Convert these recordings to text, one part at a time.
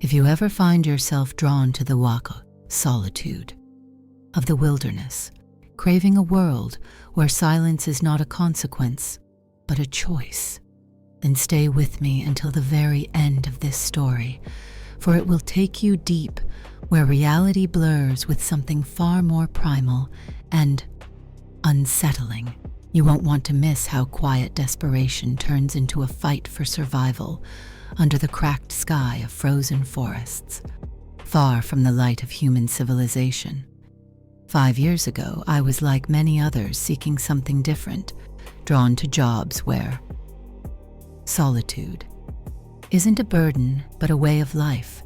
If you ever find yourself drawn to the waka, solitude, of the wilderness, craving a world where silence is not a consequence, but a choice, then stay with me until the very end of this story, for it will take you deep where reality blurs with something far more primal and unsettling. You won't want to miss how quiet desperation turns into a fight for survival under the cracked sky of frozen forests, far from the light of human civilization. 5 years ago, I was like many others seeking something different, drawn to jobs where solitude isn't a burden, but a way of life.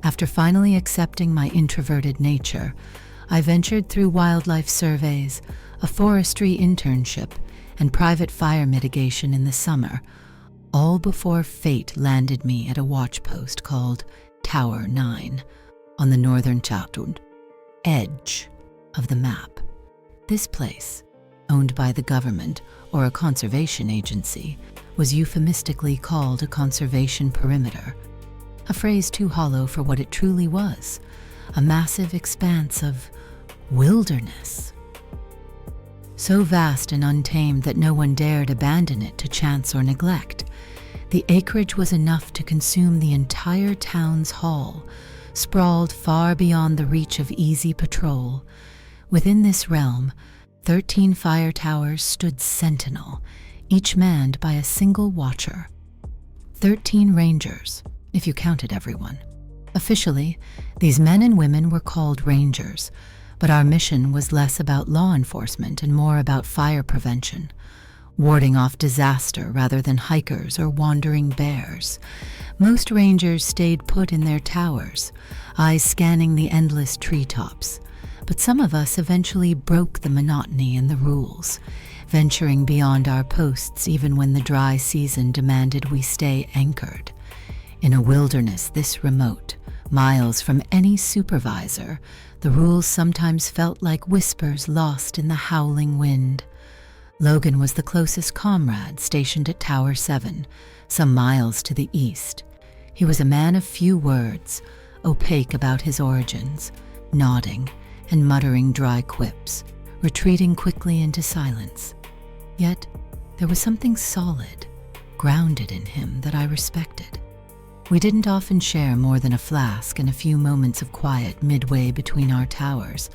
After finally accepting my introverted nature, I ventured through wildlife surveys, a forestry internship, and private fire mitigation in the summer, all before fate landed me at a watch post called Tower 9 on the northern Chatun edge of the map. This place, owned by the government or a conservation agency, was euphemistically called a conservation perimeter, a phrase too hollow for what it truly was, a massive expanse of wilderness. So vast and untamed that no one dared abandon it to chance or neglect. The acreage was enough to consume the entire town's hall, sprawled far beyond the reach of easy patrol. Within this realm, 13 fire towers stood sentinel, each manned by a single watcher. 13 rangers, if you counted everyone. Officially, these men and women were called rangers, but our mission was less about law enforcement and more about fire prevention, warding off disaster rather than hikers or wandering bears. Most rangers stayed put in their towers, eyes scanning the endless treetops. But some of us eventually broke the monotony and the rules, venturing beyond our posts even when the dry season demanded we stay anchored. In a wilderness this remote, miles from any supervisor, the rules sometimes felt like whispers lost in the howling wind. Logan was the closest comrade stationed at Tower 7, some miles to the east. He was a man of few words, opaque about his origins, nodding and muttering dry quips, retreating quickly into silence. Yet there was something solid, grounded in him that I respected. We didn't often share more than a flask and a few moments of quiet midway between our towers,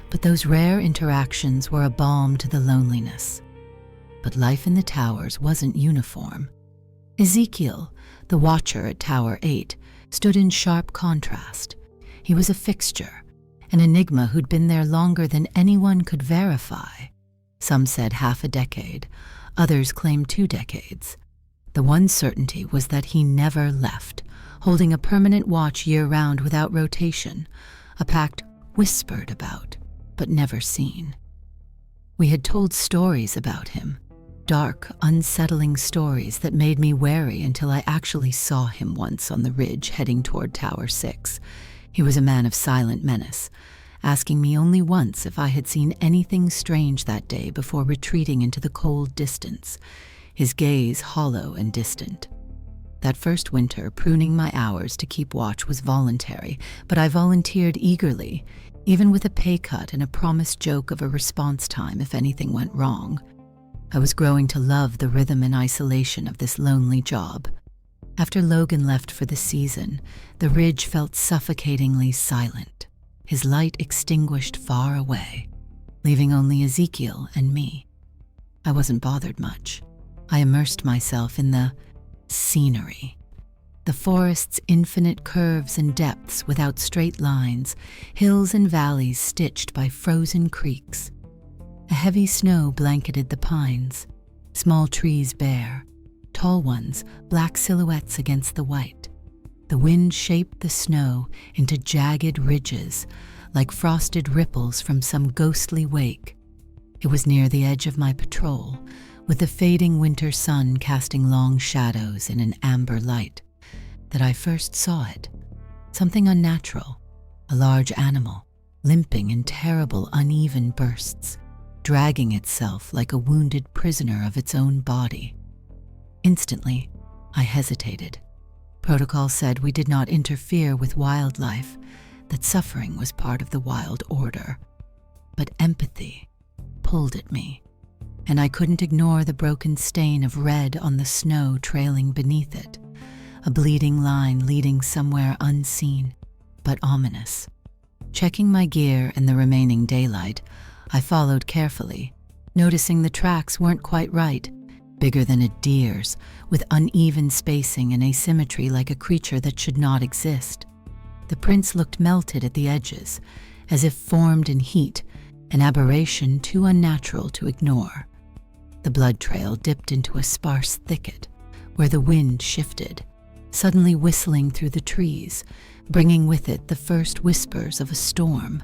but those rare interactions were a balm to the loneliness. But life in the towers wasn't uniform. Ezekiel, the watcher at Tower 8, stood in sharp contrast. He was a fixture, an enigma who'd been there longer than anyone could verify. Some said half a decade, others claimed 2 decades. The one certainty was that he never left, holding a permanent watch year-round without rotation, a pact whispered about, but never seen. We had told stories about him, dark, unsettling stories that made me wary until I actually saw him once on the ridge heading toward Tower 6. He was a man of silent menace, asking me only once if I had seen anything strange that day before retreating into the cold distance, his gaze hollow and distant. That first winter, pruning my hours to keep watch was voluntary, but I volunteered eagerly, even with a pay cut and a promised joke of a response time if anything went wrong. I was growing to love the rhythm and isolation of this lonely job. After Logan left for the season, the ridge felt suffocatingly silent, his light extinguished far away, leaving only Ezekiel and me. I wasn't bothered much. I immersed myself in the scenery, the forest's infinite curves and depths without straight lines, hills and valleys stitched by frozen creeks. A heavy snow blanketed the pines, small trees bare, tall ones black silhouettes against the white. The wind shaped the snow into jagged ridges, like frosted ripples from some ghostly wake. It was near the edge of my patrol, with the fading winter sun casting long shadows in an amber light, that I first saw it. Something unnatural, a large animal, limping in terrible uneven bursts, dragging itself like a wounded prisoner of its own body. Instantly, I hesitated, Protocol said we did not interfere with wildlife, that suffering was part of the wild order. But empathy pulled at me, and I couldn't ignore the broken stain of red on the snow trailing beneath it, a bleeding line leading somewhere unseen but ominous. Checking my gear and the remaining daylight, I followed carefully, noticing the tracks weren't quite right, bigger than a deer's, with uneven spacing and asymmetry like a creature that should not exist. The prints looked melted at the edges, as if formed in heat, an aberration too unnatural to ignore. The blood trail dipped into a sparse thicket, where the wind shifted, suddenly whistling through the trees, bringing with it the first whispers of a storm.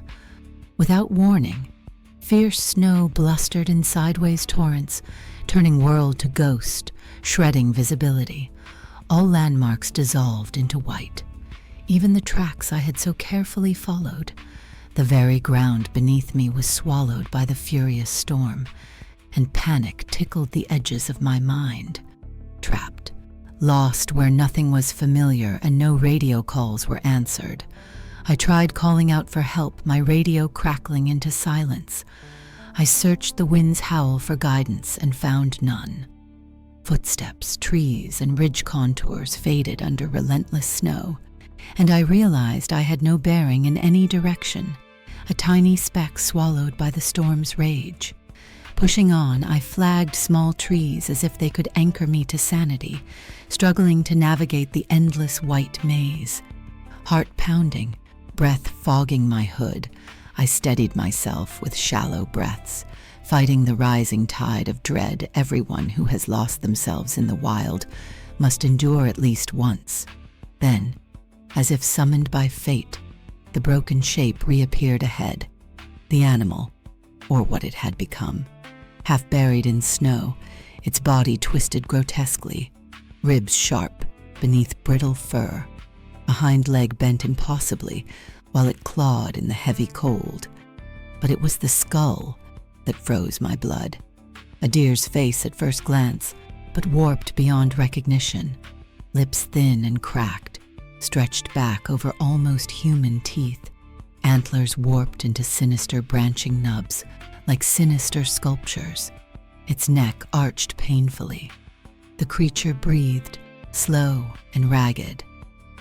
Without warning, fierce snow blustered in sideways torrents, turning world to ghost, shredding visibility. All landmarks dissolved into white. Even the tracks I had so carefully followed. The very ground beneath me was swallowed by the furious storm, and panic tickled the edges of my mind. Trapped, lost where nothing was familiar and no radio calls were answered. I tried calling out for help, my radio crackling into silence. I searched the wind's howl for guidance and found none. Footsteps, trees, and ridge contours faded under relentless snow, and I realized I had no bearing in any direction, a tiny speck swallowed by the storm's rage. Pushing on, I flagged small trees as if they could anchor me to sanity, struggling to navigate the endless white maze. Heart pounding, breath fogging my hood, I steadied myself with shallow breaths, fighting the rising tide of dread everyone who has lost themselves in the wild must endure at least once. Then, as if summoned by fate, the broken shape reappeared ahead. The animal, or what it had become, half buried in snow, its body twisted grotesquely, ribs sharp beneath brittle fur, a hind leg bent impossibly while it clawed in the heavy cold. But it was the skull that froze my blood. A deer's face at first glance, but warped beyond recognition, lips thin and cracked, stretched back over almost human teeth, antlers warped into sinister branching nubs, like sinister sculptures. Its neck arched painfully. The creature breathed, slow and ragged.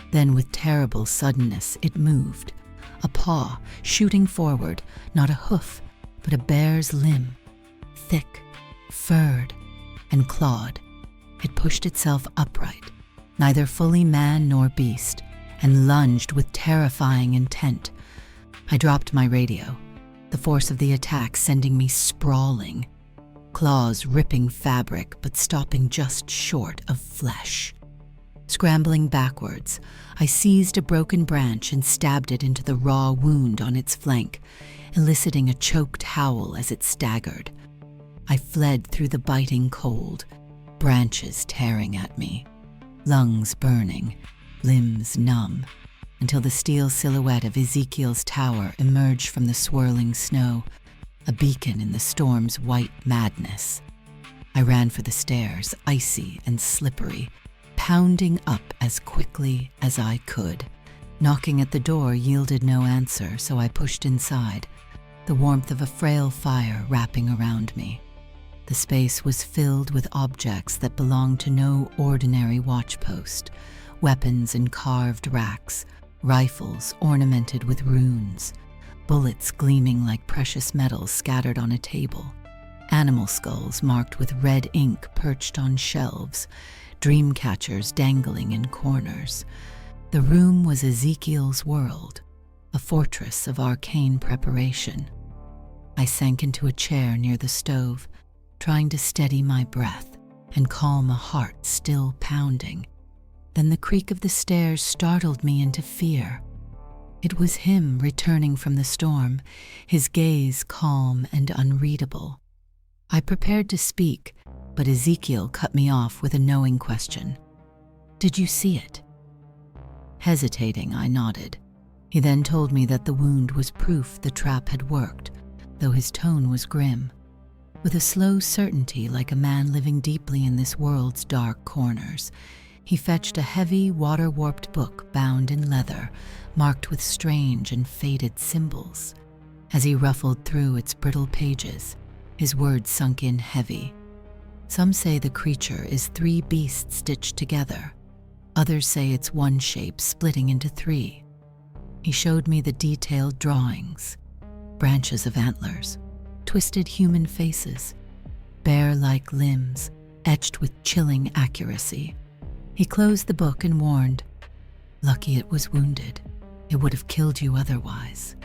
Then with terrible suddenness it moved, a paw shooting forward, not a hoof, but a bear's limb, thick, furred, and clawed. It pushed itself upright, neither fully man nor beast, and lunged with terrifying intent. I dropped my radio, the force of the attack sending me sprawling, claws ripping fabric but stopping just short of flesh. Scrambling backwards, I seized a broken branch and stabbed it into the raw wound on its flank, eliciting a choked howl as it staggered. I fled through the biting cold, branches tearing at me, lungs burning, limbs numb, until the steel silhouette of Ezekiel's tower emerged from the swirling snow, a beacon in the storm's white madness. I ran for the stairs, icy and slippery, pounding up as quickly as I could. Knocking at the door yielded no answer, so I pushed inside, the warmth of a frail fire wrapping around me. The space was filled with objects that belonged to no ordinary watchpost, weapons in carved racks, rifles ornamented with runes, bullets gleaming like precious metals scattered on a table, animal skulls marked with red ink perched on shelves, dream catchers dangling in corners. The room was Ezekiel's world, a fortress of arcane preparation. I sank into a chair near the stove, trying to steady my breath and calm a heart still pounding. Then the creak of the stairs startled me into fear. It was him returning from the storm, his gaze calm and unreadable. I prepared to speak, but Ezekiel cut me off with a knowing question. "Did you see it?" Hesitating, I nodded. He then told me that the wound was proof the trap had worked, though his tone was grim. With a slow certainty like a man living deeply in this world's dark corners, He fetched a heavy, water-warped book bound in leather, marked with strange and faded symbols. As he ruffled through its brittle pages, his words sunk in heavy. Some say the creature is 3 beasts stitched together. Others say it's one shape splitting into 3. He showed me the detailed drawings: branches of antlers, twisted human faces, bear-like limbs etched with chilling accuracy. He closed the book and warned, "Lucky it was wounded. It would have killed you otherwise."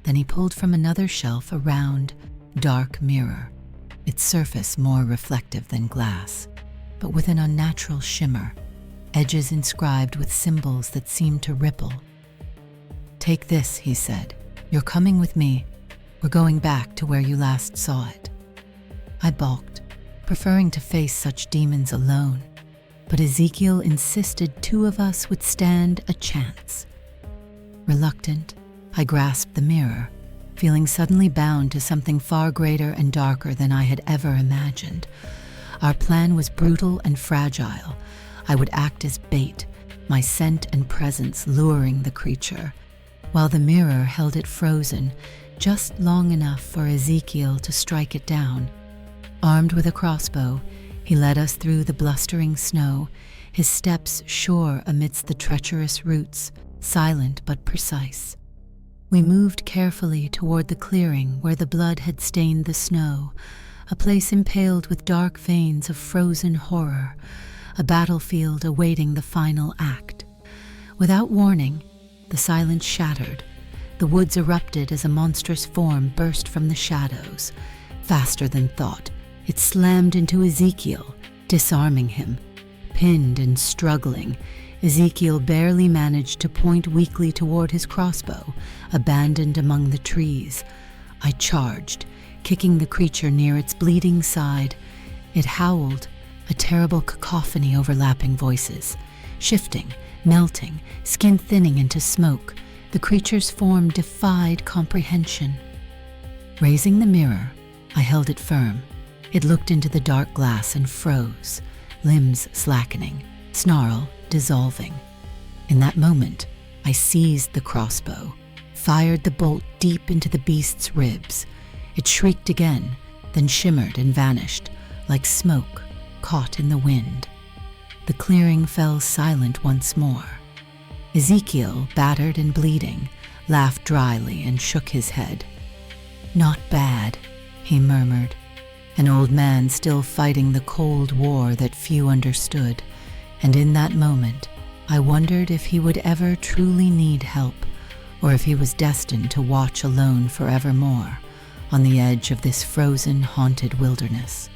Then he pulled from another shelf a round, dark mirror, its surface more reflective than glass, but with an unnatural shimmer, edges inscribed with symbols that seemed to ripple. "Take this," he said. "You're coming with me. We're going back to where you last saw it." I balked, preferring to face such demons alone, but Ezekiel insisted 2 of us would stand a chance. Reluctant, I grasped the mirror, feeling suddenly bound to something far greater and darker than I had ever imagined. Our plan was brutal and fragile. I would act as bait, my scent and presence luring the creature, while the mirror held it frozen, just long enough for Ezekiel to strike it down. Armed with a crossbow, he led us through the blustering snow, his steps sure amidst the treacherous roots, silent but precise. We moved carefully toward the clearing where the blood had stained the snow, a place impaled with dark veins of frozen horror, a battlefield awaiting the final act. Without warning, the silence shattered. The woods erupted as a monstrous form burst from the shadows. Faster than thought, it slammed into Ezekiel, disarming him. Pinned and struggling, Ezekiel barely managed to point weakly toward his crossbow, abandoned among the trees. I charged, kicking the creature near its bleeding side. It howled, a terrible cacophony overlapping voices, shifting, melting, skin thinning into smoke. The creature's form defied comprehension. Raising the mirror, I held it firm. It looked into the dark glass and froze, limbs slackening, snarl dissolving. In that moment, I seized the crossbow, fired the bolt deep into the beast's ribs. It shrieked again, then shimmered and vanished, like smoke caught in the wind. The clearing fell silent once more. Ezekiel, battered and bleeding, laughed dryly and shook his head. "Not bad," he murmured, an old man still fighting the cold war that few understood. And in that moment, I wondered if he would ever truly need help, or if he was destined to watch alone forevermore on the edge of this frozen, haunted wilderness.